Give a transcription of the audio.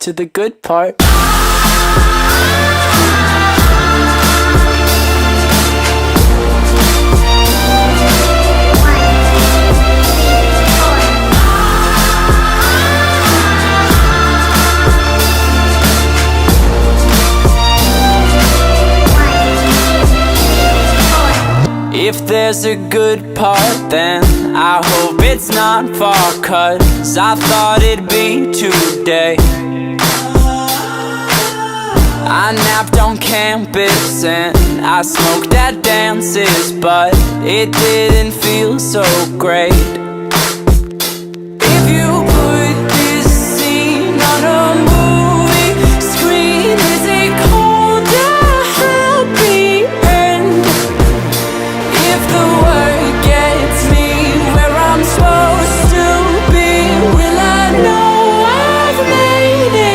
to the good part. If there's a good part, then I hope it's not far cut, 'cause I thought it'd be today. I napped on campus and I smoked at dances, but it didn't feel so great.